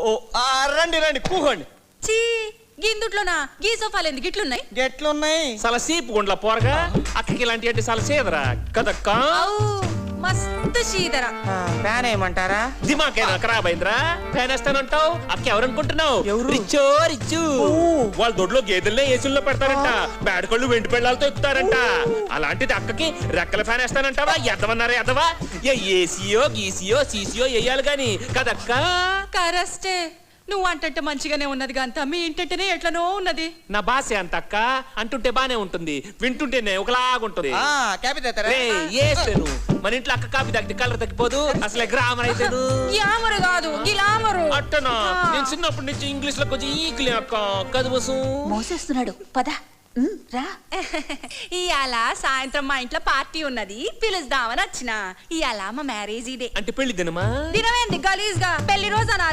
ఓ రండి రండి కూకోండి. చీ గిందుట్లోనా గీ సోఫాలు ఎందుకు ఇట్లున్నాయి? గెట్లున్నాయి చాలా సీపు గుండ్ల పోరగా అక్కకి ఇలాంటి అంటే చాలా సేదరా కదక్క. అవు మస్తు శీదర. ఫ్యాన్ ఏమంటారా? దిమాకేనా ఖరాబ్ అయిందిరా? ఫ్యాన్ వేస్తానంటావు అక్క ఎవరనుకుంటున్నావు? ఎవరు? రిచ్చో రిచ్చు. వాళ్ళ దొడ్లో గేదెల్నే ఏసుల్లో పెడతారంట, బేడకళ్ళు వెండి పెళ్ళాలతో ఎక్కుతారంట. అలాంటిది అక్కకి రెక్కల ఫ్యాన్ వేస్తానంటావా? ఎద్దవన్నారా ఎద్దవా? ఏసీయో గీసీయో సీసీయో వేయాలి గాని కదక్క. కరెస్టే నువ్వు అంటంటే మంచిగానే ఉన్నది గంత, మీ ఇంటంటేనే ఎట్లనో ఉన్నది. నా భాష అంత అక్క, అంటుంటే బానే ఉంటుంది, వింటుంటేనే ఒకలాగుంటుంది. క్యాపీ తెస్తారా? ఏను మన ఇంట్లో అక్క కాపీ తగ్గితే కలర్ తగ్గిపోదు. అసలే గ్రామర్ అయితేను యామరు కాదు గిలామరు. అట్టనా? నేను చిన్నప్పటి నుంచి ఇంగ్లీష్ లో కొంచెం ఈక్లే అక్క. కదువసు మోసేస్తున్నాడు పద రా. ఇయాల సాయంత్రం మా ఇంట్లో పార్టీ ఉన్నది, పిలుస్తామని వచ్చిన. ఇయాల మా మ్యారేజ్ ఇదే. అంటే పెళ్లి దినమా? దినమేంది గలీజ్ గా, పెళ్లి రోజు అనాలి.